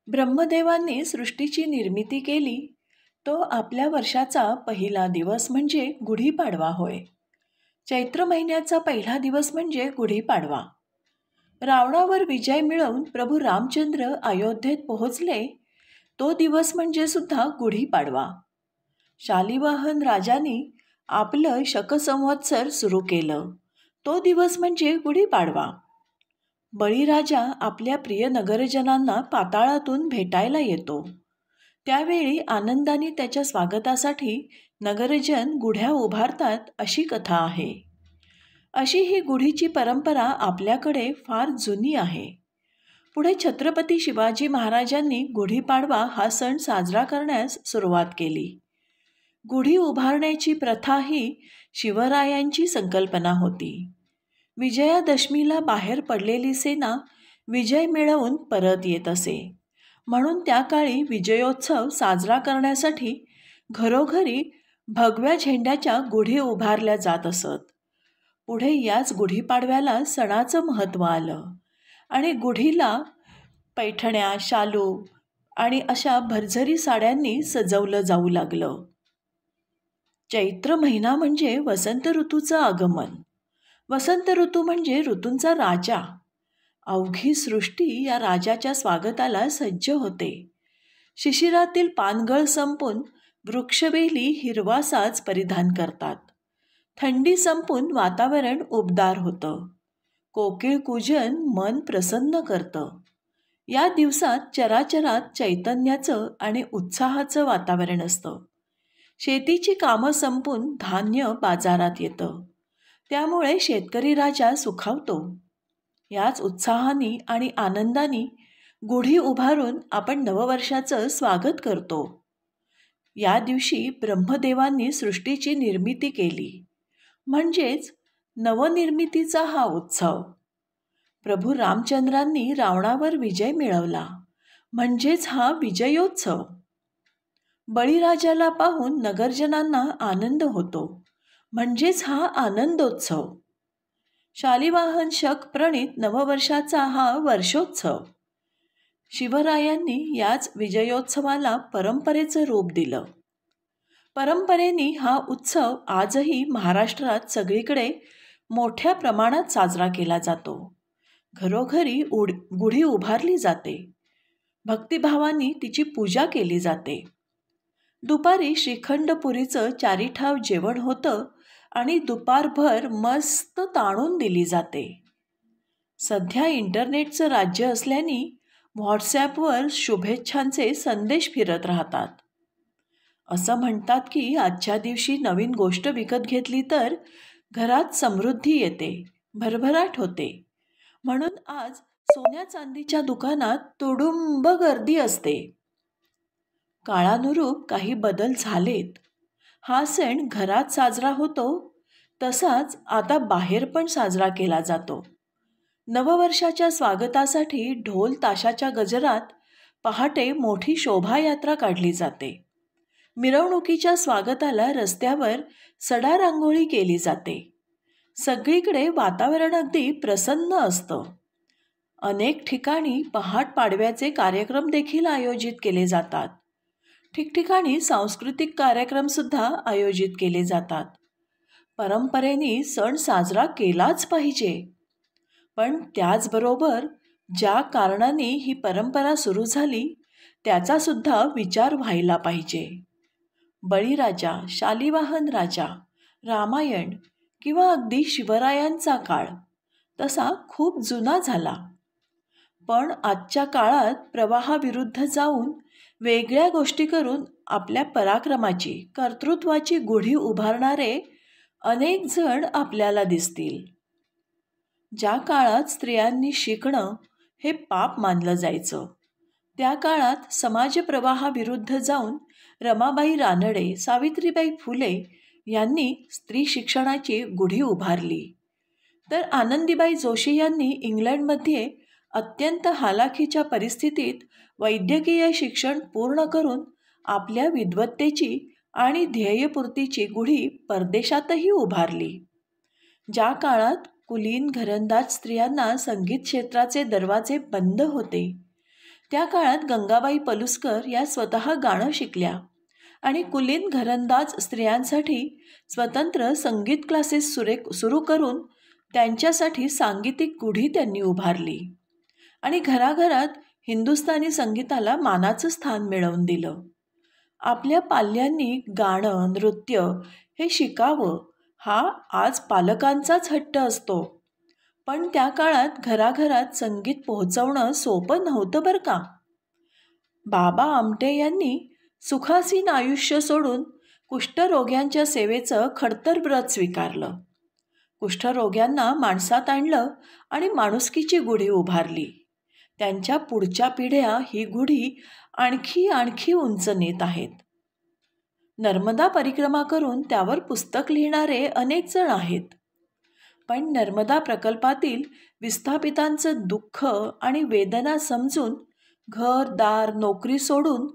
ब्रह्मदेवांनी सृष्टीची निर्मिती केली तो आपल्या वर्षाचा पहिला दिवस म्हणजे गुढीपाडवा होय. चैत्र महिन्याचा पहिला दिवस म्हणजे गुढीपाडवा. रावणावर विजय मिळवून प्रभू रामचंद्र अयोध्येत पोहोचले तो दिवस म्हणजे सुद्धा गुढीपाडवा. शालिवाहन राजांनी आपलं शकसंवत्सर सुरू केलं तो दिवस म्हणजे गुढीपाडवा. बळीराजा आपल्या प्रिय नगरजनांना पाताळातून भेटायला येतो त्यावेळी आनंदाने त्याच्या स्वागतासाठी नगरजन गुढ्या उभारतात अशी कथा आहे. अशी ही गुढीची परंपरा आपल्याकडे फार जुनी आहे. पुढे छत्रपती शिवाजी महाराजांनी गुढीपाडवा हा सण साजरा करण्यास सुरुवात केली. गुढी उभारण्याची प्रथा ही शिवरायांची संकल्पना होती. विजयादशमीला बाहेर पडलेली सेना विजय मिळवून परत येत असे, म्हणून त्या काळी विजयोत्सव साजरा करण्यासाठी घरोघरी भगव्या झेंड्याच्या गुढी उभारल्या जात असत. पुढे याच गुढीपाडव्याला सणाचं महत्त्व आलं आणि गुढीला पैठण्या, शालू आणि अशा भरझरी साड्यांनी सजवलं जाऊ लागलं. चैत्र महिना म्हणजे वसंत ऋतूचं आगमन. वसंत ऋतू म्हणजे ऋतूंचा राजा. अवघी सृष्टी या राजाच्या स्वागताला सज्ज होते. शिशिरातील पानगळ संपून वृक्षवेली हिरवा साज परिधान करतात. थंडी संपून वातावरण उबदार होतं. कोकिळ कूजन मन प्रसन्न करतं. या दिवसात चराचरात चैतन्याचं आणि उत्साहाचं वातावरण असतं. शेतीची कामं संपून धान्य बाजारात येतं, त्यामुळे शेतकरी राजा सुखावतो. याच उत्साहाने आणि आनंदाने गुढी उभारून आपण नववर्षाचं स्वागत करतो. या दिवशी ब्रह्मदेवांनी सृष्टीची निर्मिती केली, म्हणजेच नवनिर्मितीचा हा उत्सव. प्रभू रामचंद्रांनी रावणावर विजय मिळवला, म्हणजेच हा विजयोत्सव. बळीराजाला पाहून नगरजनांना आनंद होतो, म्हणजेच हा आनंदोत्सव. शालिवाहन शक प्रणीत नववर्षाचा हा वर्षोत्सव. शिवरायांनी याच विजयोत्सवाला परंपरेचं रूप दिलं. परंपरेने हा उत्सव आजही महाराष्ट्रात सगळीकडे मोठ्या प्रमाणात साजरा केला जातो. घरोघरी गुढी उभारली जाते. भक्तिभावाने तिची पूजा केली जाते. दुपारी श्रीखंड पुरीचं चारीठाव जेवण होतं आणि दुपारभर मस्त ताणून दिली जाते. सध्या इंटरनेटचं राज्य असल्याने व्हॉट्सॲपवर शुभेच्छांचे संदेश फिरत राहतात. असं म्हणतात की आजच्या दिवशी नवीन गोष्ट विकत घेतली तर घरात समृद्धी येते, भरभराट होते. म्हणून आज सोन्या चांदीच्या दुकानात तुडुंब गर्दी असते. काळानुरूप काही बदल झालेत. हा सण घरात साजरा होतो तसाच आता बाहेर पण साजरा केला जातो. नववर्षाच्या स्वागतासाठी ढोल ताशाच्या गजरात पहाटे मोठी शोभायात्रा काढली जाते. मिरवणुकीच्या स्वागताला रस्त्यावर सडा रांगोळी केली जाते. सगळीकडे वातावरण अगदी प्रसन्न असतं. अनेक ठिकाणी पहाट पाडव्याचे कार्यक्रम देखील आयोजित केले जातात. ठिकठिकाणी सांस्कृतिक कार्यक्रमसुद्धा आयोजित केले जातात. परंपरेने सण साजरा केलाच पाहिजे, पण त्याचबरोबर ज्या कारणाने ही परंपरा सुरू झाली त्याचासुद्धा विचार व्हायला पाहिजे. बळीराजा, शालिवाहन राजा, रामायण किंवा अगदी शिवरायांचा काळ तसा खूप जुना झाला. पण आजच्या काळात प्रवाहाविरुद्ध जाऊन वेगळ्या गोष्टी करून आपल्या पराक्रमाची, कर्तृत्वाची गुढी उभारणारे अनेक जण आपल्याला दिसतील. ज्या काळात स्त्रियांनी शिकणं हे पाप मानलं जायचं, त्या काळात समाजप्रवाहाविरुद्ध जाऊन रमाबाई रानडे, सावित्रीबाई फुले यांनी स्त्री शिक्षणाची गुढी उभारली. तर आनंदीबाई जोशी यांनी इंग्लंडमध्ये अत्यंत हालाखीच्या परिस्थितीत वैद्यकीय शिक्षण पूर्ण करून आपल्या विद्वत्तेची आणि ध्येयपूर्तीची गुढी परदेशातही उभारली. ज्या काळात कुलीन घरंदाज स्त्रियांना संगीत क्षेत्राचे दरवाजे बंद होते, त्या काळात गंगाबाई पलुसकर या स्वतः गाणं शिकल्या आणि कुलीन घरंदाज स्त्रियांसाठी स्वतंत्र संगीत क्लासेस सुरू करून त्यांच्यासाठी सांगीतिक गुढी त्यांनी उभारली आणि घराघरात हिंदुस्थानी संगीताला मानाचं स्थान मिळवून दिलं. आपल्या पाल्यांनी गाणं नृत्य हे शिकावं हा आज पालकांचाच हट्ट असतो, पण त्या काळात घराघरात संगीत पोहोचवणं सोपं नव्हतं बरं का. बाबा आमटे यांनी सुखासीन आयुष्य सोडून कुष्ठरोग्यांच्या सेवेचं खडतर व्रत स्वीकारलं. कुष्ठरोग्यांना माणसात आणलं आणि माणुसकीची गुढी उभारली. त्यांच्या पुढच्या पिढ्या ही गुढी आणखी उंच नेत आहेत. नर्मदा परिक्रमा करून त्यावर पुस्तक लिहिणारे अनेक जण आहेत, पण नर्मदा प्रकल्पातील विस्थापितांचं दुःख आणि वेदना समजून घर दार नोकरी सोडून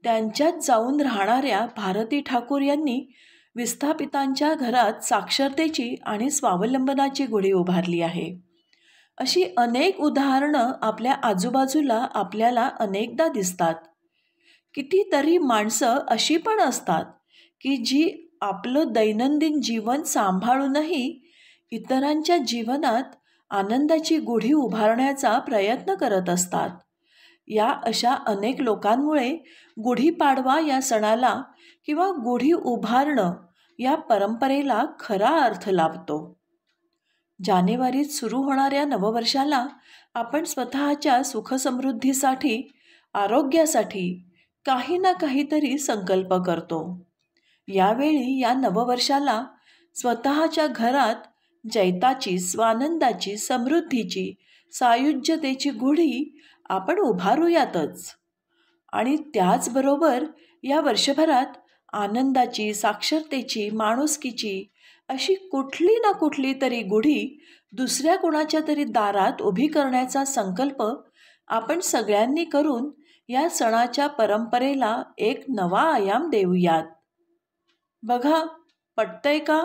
त्यांच्यात जाऊन राहणाऱ्या भारती ठाकूर यांनी विस्थापितांच्या घरात साक्षरतेची आणि स्वावलंबनाची गुढी उभारली आहे. अशी अनेक उदाहरणं आपल्या आजूबाजूला आपल्याला अनेकदा दिसतात. कितीतरी माणसं अशी पण असतात की जी आपलं दैनंदिन जीवन सांभाळूनही इतरांच्या जीवनात आनंदाची गुढी उभारण्याचा प्रयत्न करत असतात. या अशा अनेक लोकांमुळे गुढीपाडवा या सणाला किंवा गुढी उभारणं या परंपरेला खरा अर्थ लाभतो. जानेवारीत सुरू होणाऱ्या नववर्षाला आपण स्वतःच्या सुखसमृद्धीसाठी, आरोग्यासाठी काही ना काहीतरी संकल्प करतो. यावेळी या नववर्षाला स्वतःच्या घरात जैताची, स्वानंदाची, समृद्धीची, सायुज्यतेची गुढी आपण उभारूयातच आणि त्याचबरोबर या वर्षभरात आनंदाची, साक्षरतेची, माणुसकीची अशी कुठली ना कुठली तरी गुढी दुसऱ्या कोणाच्या तरी दारात उभी करण्याचा संकल्प आपण सगळ्यांनी करून या सणाच्या परंपरेला एक नवा आयाम देऊयात. बघा, पटतंय का?